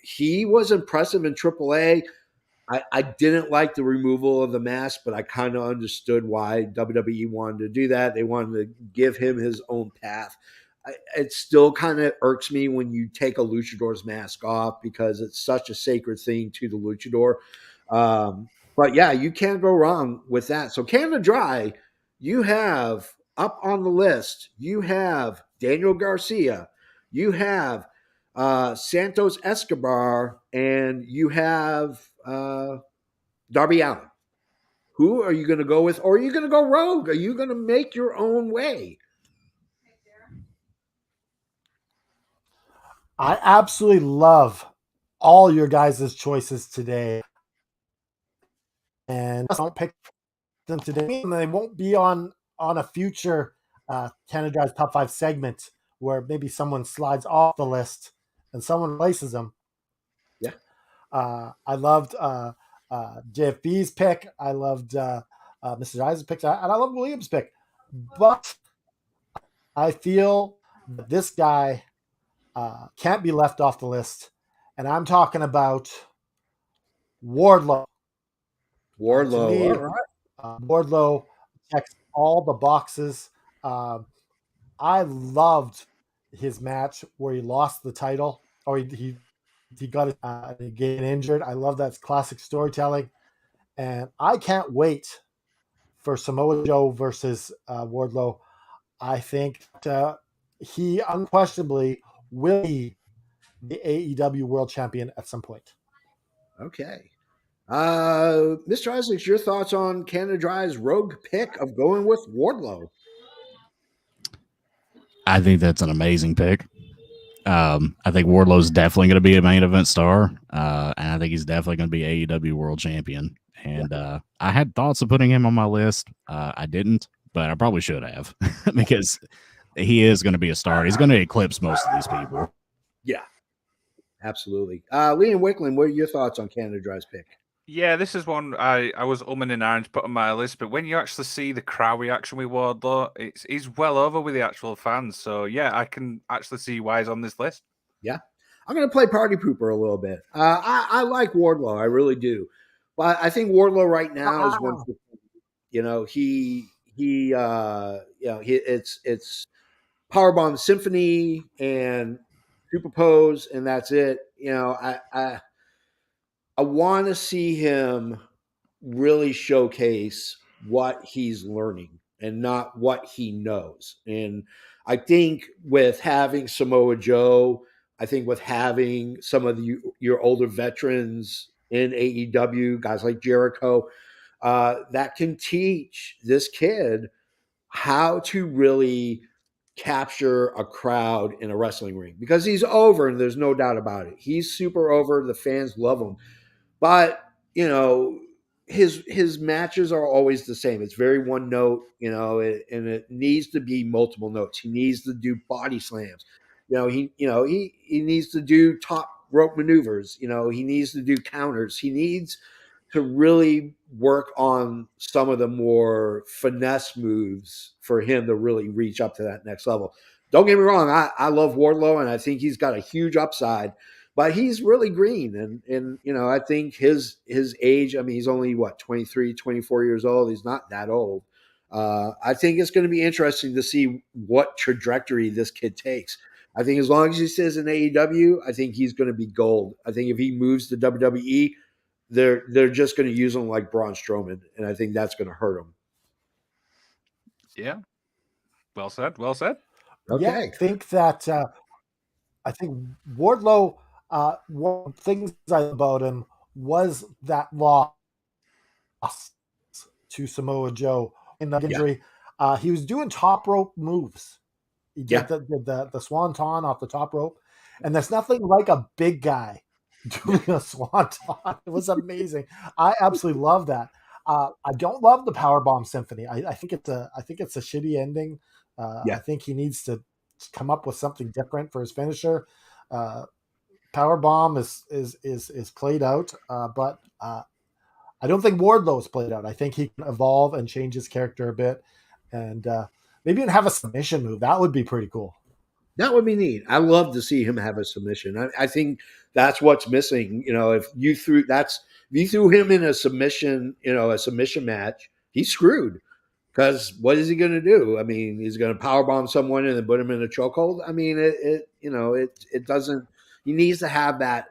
He was impressive in AAA. I didn't like the removal of the mask, but I kind of understood why WWE wanted to do that. They wanted to give him his own path. It still kind of irks me when you take a luchador's mask off because it's such a sacred thing to the luchador. But yeah, you can't go wrong with that. So Canada Dry, you have up on the list, you have Daniel Garcia, you have Santos Escobar, and you have Darby Allin. Who are you going to go with? Or are you going to go rogue? Are you going to make your own way? I absolutely love all your guys' choices today. And don't pick them today, and they won't be on a future Canada's Top 5 segment where maybe someone slides off the list and someone replaces them. Yeah. I loved JFB's pick. I loved Mr. Isaac's pick. And I love William's pick. But I feel that this guy can't be left off the list, and I'm talking about Wardlow. To Wardlow. me, All right. Wardlow checks all the boxes. Um, I loved his match where he lost the title, or he got he get injured. I love that classic storytelling, and I can't wait for Samoa Joe versus Wardlow. I think he unquestionably will be the AEW World Champion at some point. Okay. Mr. Isaacs, your thoughts on Canada Dry's rogue pick of going with Wardlow? I think that's an amazing pick. I think Wardlow's definitely going to be a main event star, and I think he's definitely going to be AEW World Champion. And I had thoughts of putting him on my list. I didn't, but I probably should have because he is going to be a star. He's going to eclipse most of these people. Yeah, absolutely. Liam Wakelin, what are your thoughts on Canada Dry's pick? Yeah, this is one I was umming and ahhing to put on my list, but when you actually see the crowd reaction with Wardlow, he's well over with the actual fans. So yeah, I can actually see why he's on this list. Yeah, I'm going to play party pooper a little bit. I like Wardlow, I really do, but I think Wardlow right now is one. You know, it's Powerbomb Symphony and Superpose, and that's it. You know, I want to see him really showcase what he's learning and not what he knows. And I think with having Samoa Joe, I think with having some of your older veterans in AEW, guys like Jericho, that can teach this kid how to really capture a crowd in a wrestling ring, because he's over and there's no doubt about it. He's super over. The fans love him. But, you know, his matches are always the same. It's very one note, you know, and it needs to be multiple notes. He needs to do body slams. He needs to do top rope maneuvers. You know, he needs to do counters. He needs to really work on some of the more finesse moves for him to really reach up to that next level. Don't get me wrong, I love Wardlow and I think he's got a huge upside, but he's really green. And you know, I think his age, I mean, he's only 23, 24 years old. He's not that old. I think it's going to be interesting to see what trajectory this kid takes. I think as long as he stays in AEW, I think he's going to be gold. I think if he moves to WWE, they're just going to use him like Braun Strowman, and I think that's going to hurt him. Yeah, well said. Well said. Okay. Yeah, I think Wardlow. One of the things I like about him was that loss to Samoa Joe in the injury. He was doing top rope moves. He did the swanton off the top rope, and there's nothing like a big guy doing a swanton. It was amazing. I absolutely love that. I don't love the Powerbomb Symphony. I think it's a shitty ending. I think he needs to come up with something different for his finisher. Powerbomb is played out, but I don't think Wardlow is played out. I think he can evolve and change his character a bit, and maybe even have a submission move. That would be pretty cool. That would be neat. I love to see him have a submission. I think that's what's missing. You know, if you threw him in a submission match, he's screwed. Because what is he going to do? I mean, he's going to powerbomb someone and then put him in a chokehold. I mean, it doesn't. He needs to have that.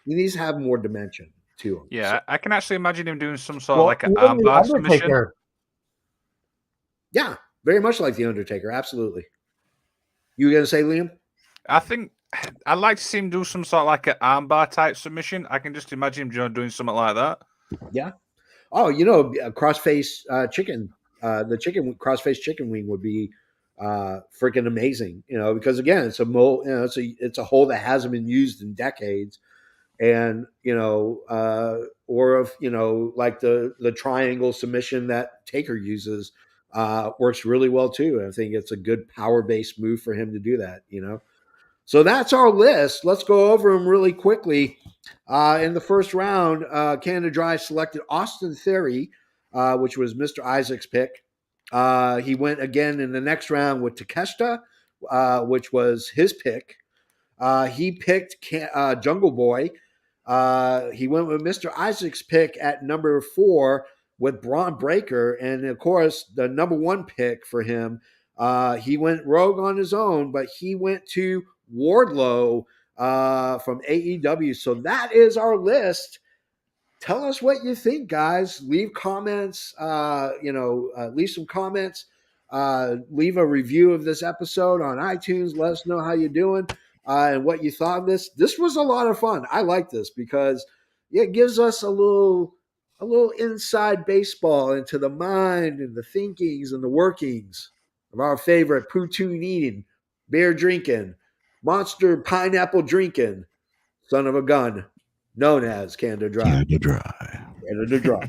He needs to have more dimension to him. Yeah, So, I can actually imagine him doing some sort of like an armbar submission. yeah, very much like the Undertaker. Absolutely. You going to say, Liam? I think I'd like to see him do some sort of like an armbar type submission. I can just imagine him doing something like that. Yeah. Oh, you know, crossface chicken. The crossface chicken wing would be freaking amazing. You know, because again, it's a hole that hasn't been used in decades, and or if like the triangle submission that Taker uses works really well too. I think it's a good power based move for him to do that. You know. So that's our list. Let's go over them really quickly. In the first round, Canada Dry selected Austin Theory, which was Mr. Isaac's pick. He went again in the next round with Takeshita, which was his pick. He picked Jungle Boy. He went with Mr. Isaac's pick at number 4 with Braun Breaker. And of course, the number 1 pick for him, he went rogue on his own, but he went to Wardlow from AEW. So that is our list. Tell us what you think, guys. Leave comments, leave some comments. Leave a review of this episode on iTunes. Let us know how you're doing and what you thought of this. This was a lot of fun. I like this because it gives us a little inside baseball into the mind and the thinkings and the workings of our favorite poutine eating, beer drinking, monster pineapple drinking, son of a gun, known as Canada Dry. Canada Dry. Canada Dry.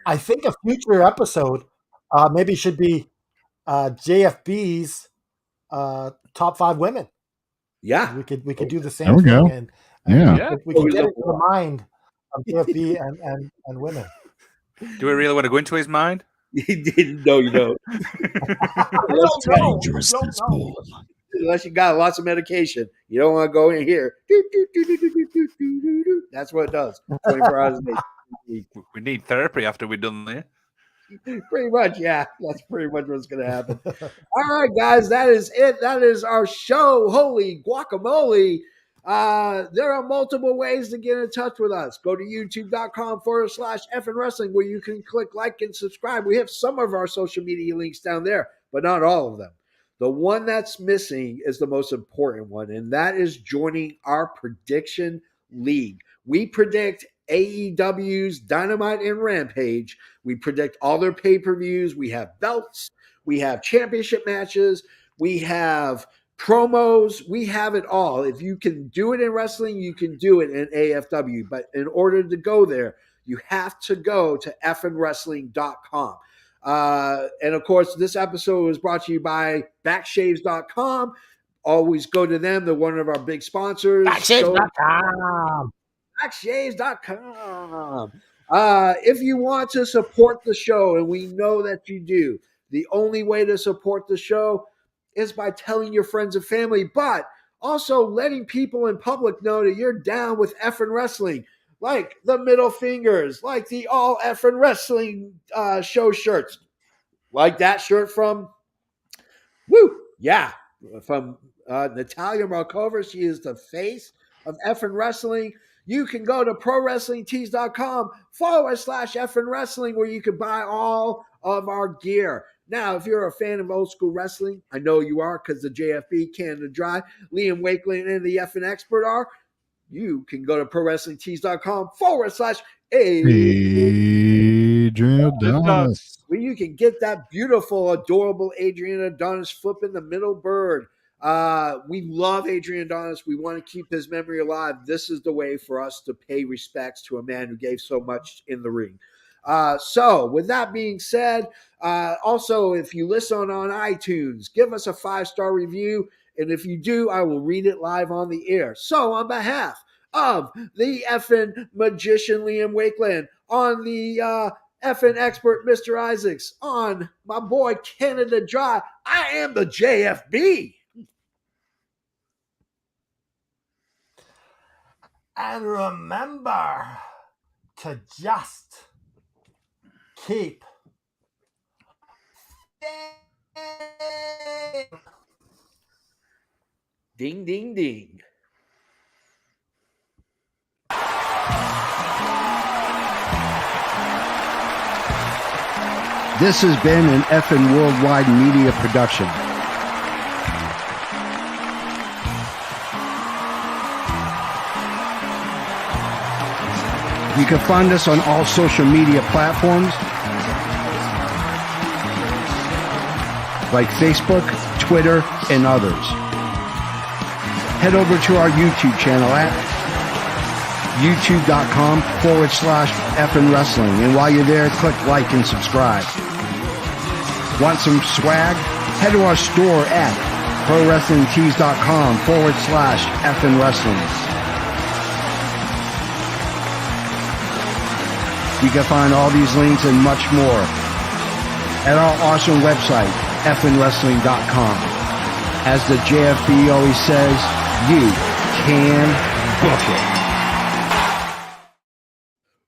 I think a future episode maybe should be JFB's top 5 women. Yeah, we could do the same There we thing, go. and Yeah. we can get into the mind of JFB and women. Do we really want to go into his mind? You didn't know, you don't. Dangerous as bull. Unless you got lots of medication, you don't want to go in here. That's what it does. 24 hours a day. We need therapy after we're done there. Pretty much, yeah. That's pretty much what's going to happen. All right, guys, that is it. That is our show. Holy guacamole. There are multiple ways to get in touch with us. Go to youtube.com/effing wrestling where you can click like and subscribe. We have some of our social media links down there, but not all of them. The one that's missing is the most important one, and that is joining our prediction league. We predict AEW's Dynamite and Rampage. We predict all their pay-per-views. We have belts. We have championship matches. We have promos. We have it all. If you can do it in wrestling, you can do it in AFW. But in order to go there, you have to go to effingwrestling.com. And of course, this episode was brought to you by backshaves.com. Always go to them. They're one of our big sponsors. Backshaves.com. Backshaves.com. If you want to support the show, and we know that you do, the only way to support the show is by telling your friends and family, but also letting people in public know that you're down with effing wrestling. Like the middle fingers, like the all effing wrestling show shirts, like that shirt from Natalia Markova. She is the face of effing wrestling. You can go to prowrestlingtees.com/effing wrestling where you can buy all of our gear. Now, if you're a fan of old school wrestling, I know you are because the JFB, Canada Dry, Liam Wakelin, and the effing expert are. You can go to Adrian Adonis. where you can get that beautiful, adorable Adrian Adonis flipping the middle bird. We love Adrian Adonis. We want to keep his memory alive. This is the way for us to pay respects to a man who gave so much in the ring. So with that being said, also, if you listen on iTunes, give us a 5-star review. And if you do, I will read it live on the air. So on behalf of the effing magician, Liam Wakelin, on the effing expert, Mr. Isaacs, on my boy, Canada Dry, I am the JFB. And remember to just keep Ding, ding, ding. This has been an effing worldwide media production. You can find us on all social media platforms like Facebook, Twitter, and others. Head over to our YouTube channel at youtube.com/effing wrestling. And while you're there, click like and subscribe. Want some swag? Head to our store at prowrestlingtees.com/effing wrestling. You can find all these links and much more at our awesome website, fnwrestling.com. As the JFB always says, you can book it.